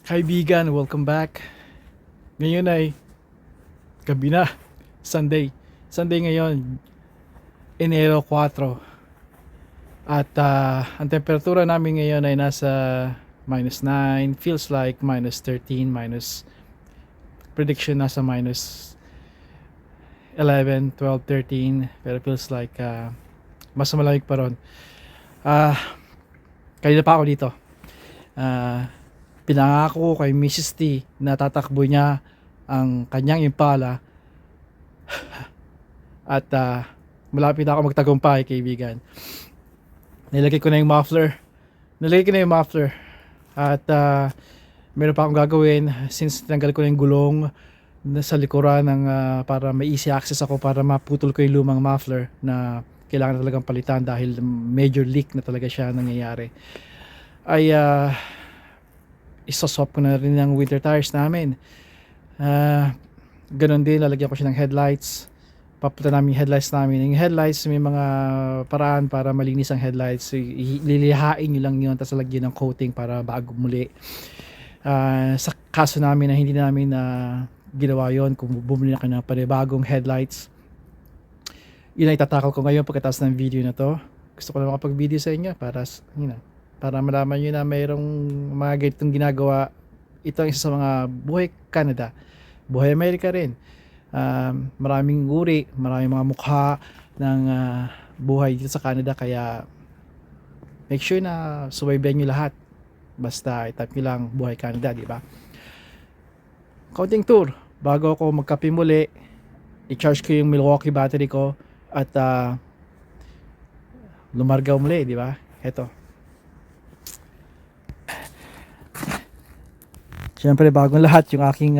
Kaibigan, welcome back. Ngayon ay gabi na, Sunday. Sunday ngayon, Enero 4. At ang temperatura namin ngayon ay nasa -9, feels like -13, prediction nasa -11, 12, 13, pero feels like mas malamig pa ron. Kanina pa ako dito. Pinangako kay Mrs. T na tatakbo niya ang kanyang Impala at malapit na ako magtagumpay, kaibigan. Nilagay ko na yung muffler. At meron pa akong gagawin since tinanggal ko na yung gulong sa likuran ng, para may easy access ako para maputol ko yung lumang muffler na kailangan na talagang palitan dahil major leak na talaga siya nangyayari. Ay isoswap ko na rin ng winter tires namin. Ganon din, lalagyan ko siya ng headlights. Papunta namin yung headlights namin. Yung headlights, may mga paraan para malinis ang headlights. Lilihain nyo lang yun, tapos lagyan ng coating para bago muli. Sa kaso namin na hindi namin ginawa yon, kung bumili na kayo ng panibagong headlights, yun ay tatakal ko ngayon pagkatapos ng video na to. Gusto ko na makapag-video sa inyo para, para malaman nyo na mayroong mga ganitong ginagawa. Ito ang isa sa mga buhay Canada, buhay Amerika rin. Maraming uri, maraming mga mukha ng buhay dito sa Canada, kaya make sure na subaybayan nyo lahat. Basta itype nyo lang buhay Canada, di ba? Counting tour bago ako magkape muli. I-charge ko yung Milwaukee battery ko at lumargaw muli, di ba? Heto. Siyempre, bagong lahat yung aking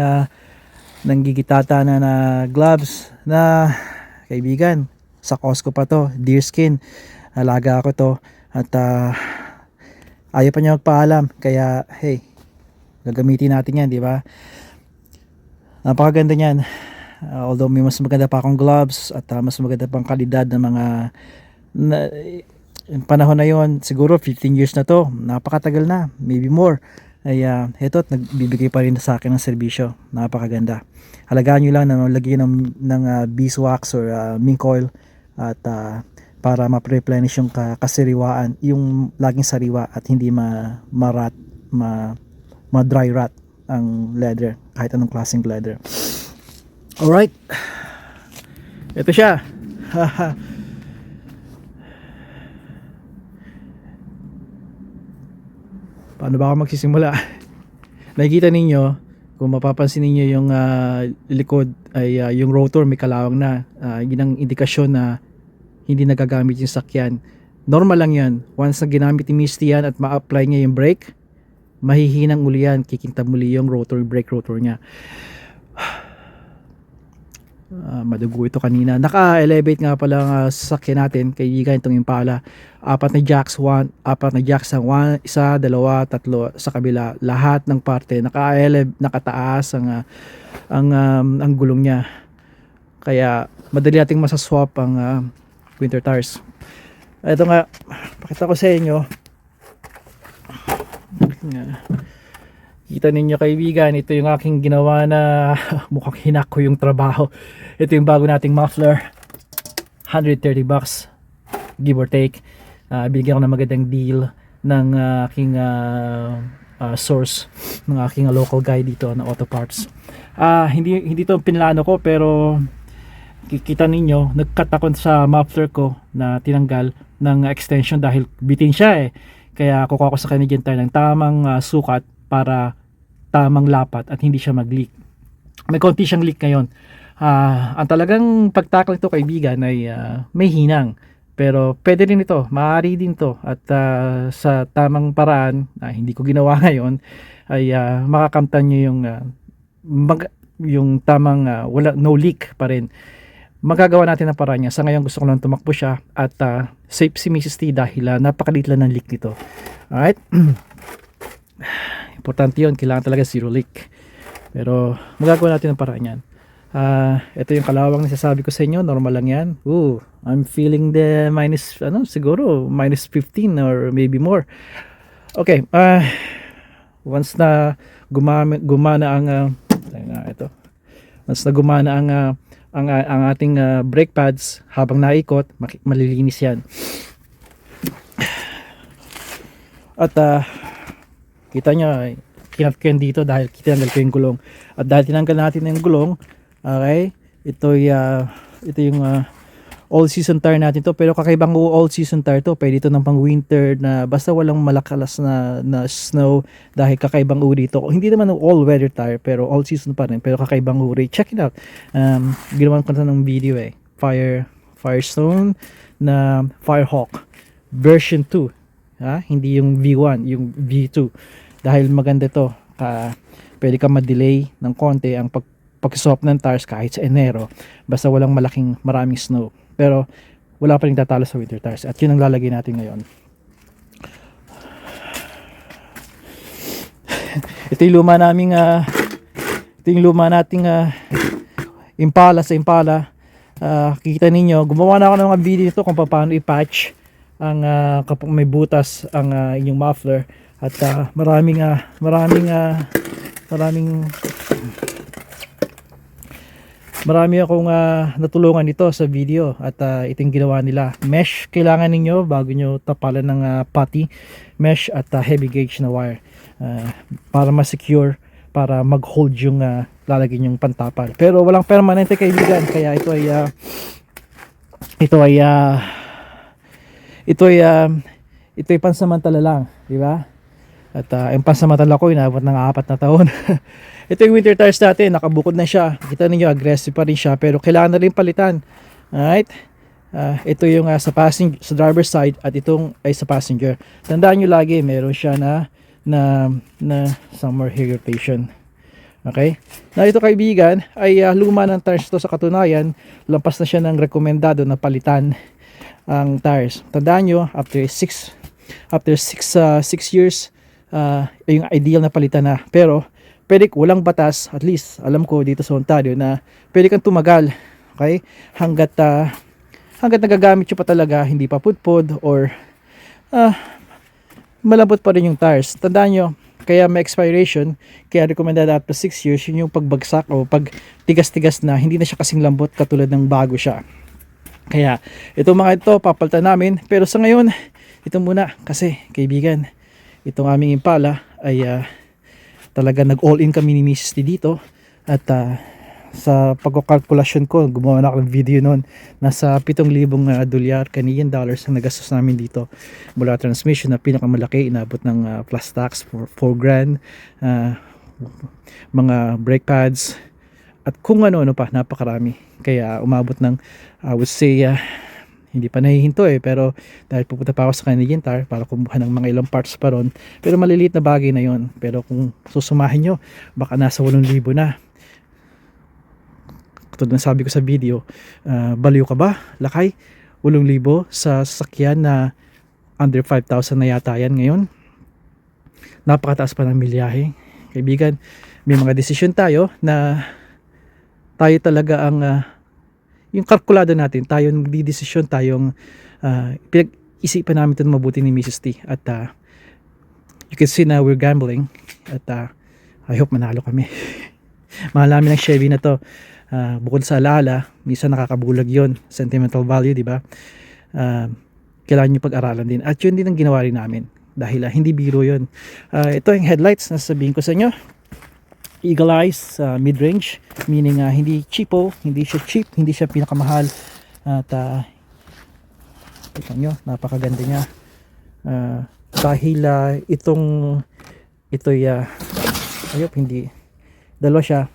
nanggigitata na gloves na, kaibigan, sa Costco pa to, deerskin. Alaga ako to at ayaw pa niya magpaalam, kaya hey, gagamitin natin yan, di ba? Napakaganda niyan. Although may mas maganda pa akong gloves at mas maganda pang kalidad ng mga panahon na yon, siguro 15 years na to, napakatagal na, maybe more. Ay eto, nagbibigay pa rin sa akin ng serbisyo. Napakaganda. Halagaan nyo lang na lagyan ng beeswax or mink oil at para ma-replenish yung kasariwaan, yung laging sariwa at hindi ma-rat, ma-dry rot ang leather, kahit anong klaseng leather. Alright, ito siya. Paano ba ako magsisimula? Nakikita ninyo, kung mapapansin ninyo yung likod ay yung rotor may kalawang na. Yun ang indikasyon na hindi nagagamit yung sakyan. Normal lang yan. Once na ginamit ni Misty yan at ma-apply niya yung brake, mahihinang uli yan, kikintab muli yung rotor, brake rotor niya. Madugo ito kanina. Naka-elevate nga pala ang sasakyan natin, kaibigan, itong Impala. Apat na jacks, ang 1, 2, 3 sa kabila. Lahat ng parte nakataas ang gulong niya. Kaya madali nating masaswap ang winter tires. Ito nga, pakita ko sa inyo. Kita ninyo, kaibigan, ito yung aking ginawa na mukhang hinak ko yung trabaho. Ito yung bago nating muffler, $130 give or take. Binigyan ko ng magandang deal ng aking source, ng aking local guy dito na auto parts. Hindi to pinlano ko, pero kikita ninyo, nagcut ako sa muffler ko na tinanggal ng extension dahil bitin siya eh. Kaya kukuha ko sa Canadian Tire ng tamang sukat para tamang lapat at hindi siya mag-leak. May konti siyang leak ngayon. Ang talagang pagtakal nito, kaibigan, ay may hinang. Pero pwede rin ito, maaari din to. At sa tamang paraan, hindi ko ginawa ngayon, ay makakamtan nyo yung tamang no leak pa rin. Magagawa natin ang paraan niya. Sa ngayon gusto ko lang tumakbo siya at safe si Mrs. T dahil napakaliit lang ng leak nito. Alright? Importante yun, kailangan talaga zero leak. Pero magagawa natin ang paraan yan. Ito yung kalawang na sasabi ko sa inyo, normal lang yan. I'm feeling the siguro -15 or maybe more. Okay, Once na gumana ang ito. Once na gumana ang ating brake pads habang naikot, malilinis yan. At kita nyo, kinat ko yan dito dahil tinanggal ko yung gulong. At dahil tinanggal natin yung gulong, okay, ito yung all season tire natin to, pero kakaibang all season tire to. Pwede ito ng pang winter na basta walang malakalas na snow, dahil kakaibang uri ito. Hindi naman all weather tire pero all season pa rin, pero kakaibang uri. Check it out. Ginawan ko na ng video Firestone na Firehawk version 2, hindi yung V1, yung V2, dahil maganda to. Pwede ka ma-delay ng konti ang pag-swap ng tires kahit sa Enero, basta walang maraming snow. Pero wala pa rin tatalo sa winter tires, at yun ang lalagay natin ngayon. Ito yung luma nating Impala sa Impala. Kikita ninyo, gumawa na ako ng mga video nito kung paano i-patch ang kapag may butas ang inyong muffler, at maraming marami akong natulungan dito sa video, at itong ginawa nila. Mesh kailangan ninyo bago nyo tapalan ng putty, mesh at heavy gauge na wire, para ma-secure, para mag-hold yung lalagyan yung pantapal. Pero walang permanente, kaibigan, kaya ito ay pansamantala lang, di ba? At yung pansamantala ko inabot ng 4 na taon. Ito yung winter tires natin, nakabukod na siya. Kita niyo, aggressive pa rin siya, pero kailangan na rin palitan. Alright? Ito yung sa driver's side, at itong ay sa passenger. Tandaan nyo lagi, meron siya na summer irritation. Okay? Na ito, kaibigan, ay luma ng tires to. Sa katunayan, lampas na siya ng rekomendado na palitan ang tires. Tandaan nyo, after 6 years, yung ideal na palitan na. Pero pwede, walang batas, at least alam ko dito sa Ontario, na pwede kang tumagal, okay, hanggat nagagamit nyo pa talaga, hindi pa pudpod, or malambot pa rin yung tires. Tandaan nyo, kaya may expiration, kaya recommended after 6 years, yun yung pagbagsak o pag tigas-tigas na, hindi na siya kasing lambot katulad ng bago siya. Kaya itong mga ito papalitan namin, pero sa ngayon ito muna, kasi kaibigan, itong aming Impala ay talaga nag-all-in kami ni Mrs. T dito, at sa pagkakalkulasyon ko, gumawa na ako ng video noon, nasa 7,000 dolyar Canadian dollars ang nagastos namin dito, mula transmission na pinakamalaki, inabot ng plus tax for 4 grand, mga brake pads, at kung ano pa, napakarami. Kaya umabot ng I would say hindi pa nahihinto pero dahil pupunta pa ako sa Canadian Tire para kumuha ng mga ilang parts pa ron, pero maliliit na bagay na yon. Pero kung susumahin nyo, baka nasa 8,000 na. Katulad ng sabi ko sa video, baliw ka ba, lakay? 8,000 sa sasakyan na under 5,000 na yata yan ngayon. Napakataas pa ng milyahe. Kaibigan, may mga desisyon tayo na tayo talaga ang yung kalkulado natin, tayo nagdidesisyon, tayong pinag-isipan namin ito mabuti ni Mrs. T, at you can see na we're gambling, at I hope manalo kami. Mahal namin ang Chevy na to, bukod sa alaala, minsan nakakabulag yon, sentimental value, di ba? Kailangan nyo pag-aralan din, at yun din ang ginawa rin namin, dahil hindi biro yun. Ito yung headlights na sabihin ko sa inyo, Eagle Eyes, mid-range, meaning hindi cheapo, hindi siya cheap, hindi siya pinakamahal, at ito nyo, napakaganda niya, dahil ito'y ayop, hindi, dalawa siya,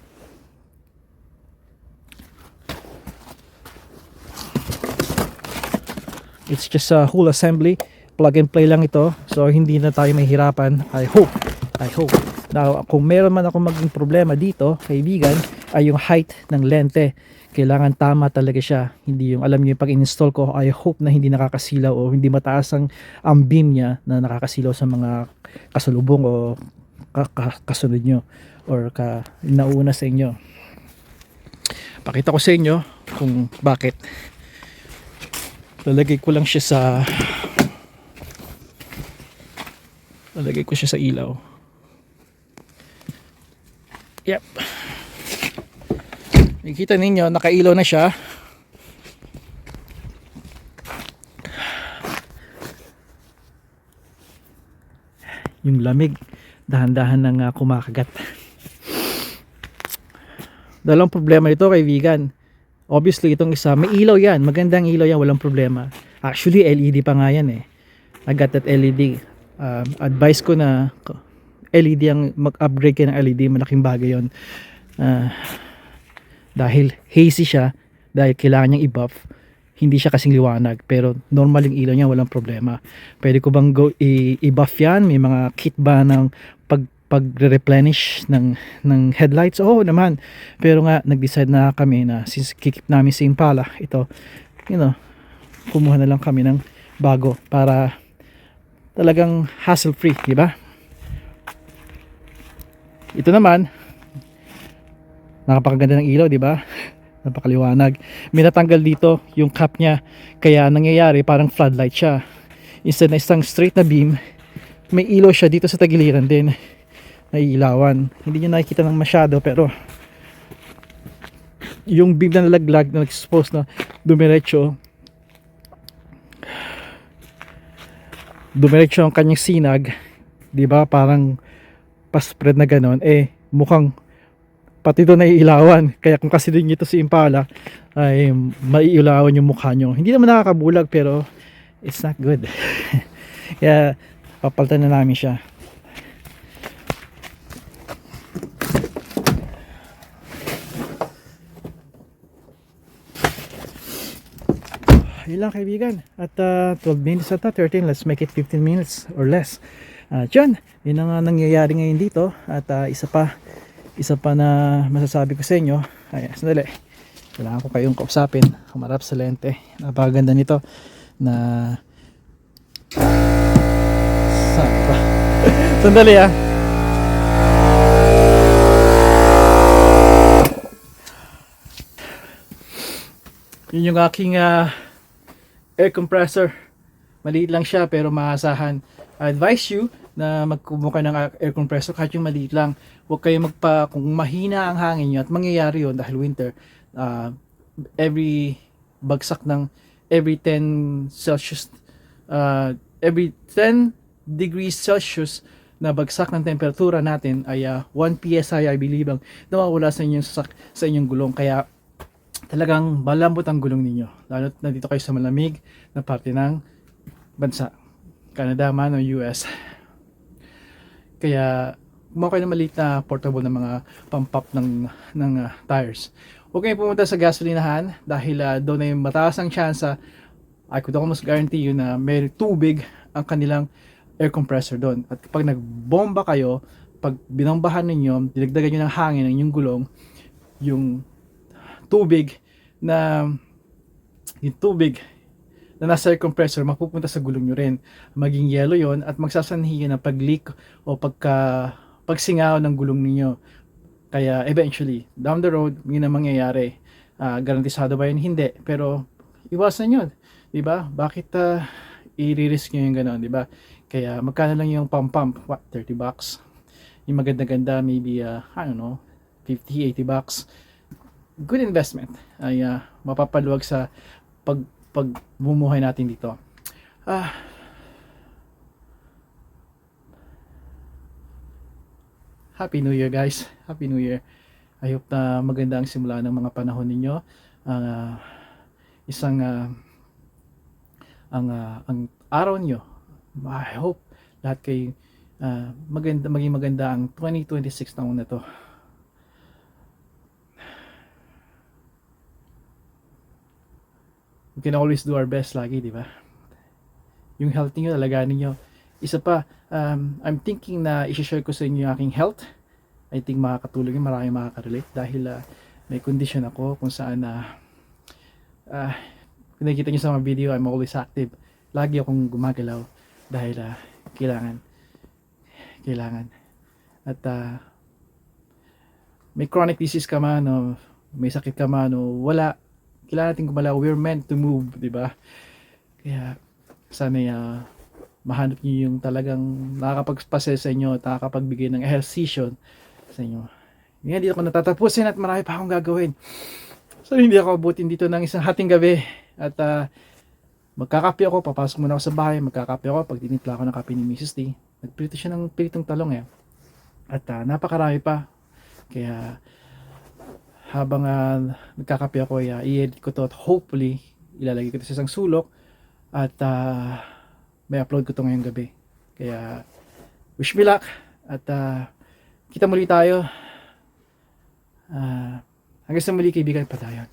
it's just a whole assembly, plug and play lang ito, so hindi na tayo mahihirapan. I hope now, kung meron man ako maging problema dito, kaibigan, ay yung height ng lente. Kailangan tama talaga siya, hindi yung alam niyo pag in-install ko, I hope na hindi nakakasilaw o hindi mataas ang beam niya na nakakasilaw sa mga kasalubong o kasunod nyo or nauna sa inyo. Pakita ko sa inyo kung bakit. Lalagay ko siya sa ilaw. Yep. Nakikita ninyo, nakailaw na siya. Yung lamig, dahan-dahan nang kumakagat. Dalawang problema ito kay Vegan. Obviously, itong isa, may ilaw yan. Magandang ilaw yan, walang problema. Actually, LED pa nga yan eh. I got that LED. Advice ko na LED ang mag-upgrade kayo ng LED. Malaking bagay yun. Dahil hazy siya, dahil kailangan niyang i-buff, hindi siya kasing liwanag. Pero normal yung ilaw niya, walang problema. Pwede ko bang i-buff yan? May mga kit ba ng pag-replenish ng headlights? Oo naman. Pero nga, nag-decide na kami na since kikip namin si Impala, ito, kumuha na lang kami ng bago para talagang hassle free, di ba? Ito naman, napakaganda ng ilaw, di ba? Napakaliwanag. May natanggal dito yung cap niya, kaya nangyayari parang floodlight siya. Instead na isang straight na beam, may ilaw siya dito sa tagiliran din. Naiilawan. Hindi nyo nakikita ng masyado, pero yung beam na nalaglag na nag-expose na dumiretso ang kanyang sinag, di ba? Parang pa-spread na ganon, mukhang pati doon ay ilawan. Kaya kung kasi din ito si Impala, ay maiilawan yung mukha nyo. Hindi naman nakakabulag, pero it's not good. Kaya papalitan na namin siya. Yun lang kaibigan. At 12 minutes ata, 13, let's make it 15 minutes or less. Yun ang nangyayari ngayon dito. At isa pa na masasabi ko sa inyo. Ay, sandali, kailangan ko kayong kausapin. Humarap sa lente. Napakaganda nito na saan ba? Sandali yun yung aking air compressor. Maliit lang siya pero maasahan. I advise you na magkumuha ng air compressor kahit yung maliit lang. Huwag kayo kung mahina ang hangin nyo at mangyayari yun dahil winter, every bagsak ng every 10 Celsius, every 10 degrees Celsius na bagsak ng temperatura natin ay 1 PSI I believe ang nawawala sa inyong gulong. Kaya talagang malambot ang gulong ninyo, lalo na dito kayo sa malamig na parte ng bansa, Canada man o US. Kaya kumuha kayo ng maliit na portable na mga pump-up ng tires. Huwag kayong pumunta sa gasolinahan dahil doon ay mataas ang tsansa, I could almost guarantee you na may tubig ang kanilang air compressor doon. At kapag nagbomba kayo, pag binombahan ninyo, dinagdagan nyo ng hangin ng inyong gulong, yung tubig na nasa air compressor mapupunta sa gulong nyo rin. Maging yellow yon at magsasanhi yun ng pag-leak o pagsingaw ng gulong ninyo. Kaya eventually, down the road, yun ang mangyayari. Garantisado ba yun? Hindi. Pero iwasan yun. Diba? Bakit i-risk nyo yung gano'n? Diba? Kaya magkano lang yung pump? What? $30? Yung maganda-ganda, maybe, I don't know, $50, $80. Good investment ay mapapaluwag sa pagbumuhay natin dito. Happy New Year guys. Happy New Year. I hope na maganda ang simula ng mga panahon ninyo. Ang araw nyo, I hope lahat kayo maging maganda ang 2026 taon na to. We can always do our best lagi, di ba? Yung health niyo, alagaan niyo. Isa pa, I'm thinking na i-share ko sa inyo yung aking health. I think makakatulong yun, maraming makaka-relate dahil may condition ako kung saan kung nakikita niyo sa mga video, I'm always active. Lagi akong gumagalaw dahil kailangan. At may chronic disease ka man o may sakit ka man o wala, kailangan natin gumalaw. We're meant to move, di ba? Kaya sana mahanap niyo yung talagang nakakapagpasaya sa inyo at nakakapagbigay ng ehersisyo sa inyo. Ngayon, dito ko natatapusin at marami pa akong gagawin. So, hindi ako abutin dito ng isang hating gabi. At magkakape ako, papasok muna ako sa bahay, magkakape ako pag dinitla ako ng kape ni Mrs. T. Nagprito siya ng pritong talong At napakarami pa. Kaya habang nagkakape ako, i-edit ko to at hopefully ilalagay ko to sa isang sulok at may upload ko to ngayong gabi. Kaya wish me luck at kita muli tayo. Hanggang sa muli kaibigan, padayon.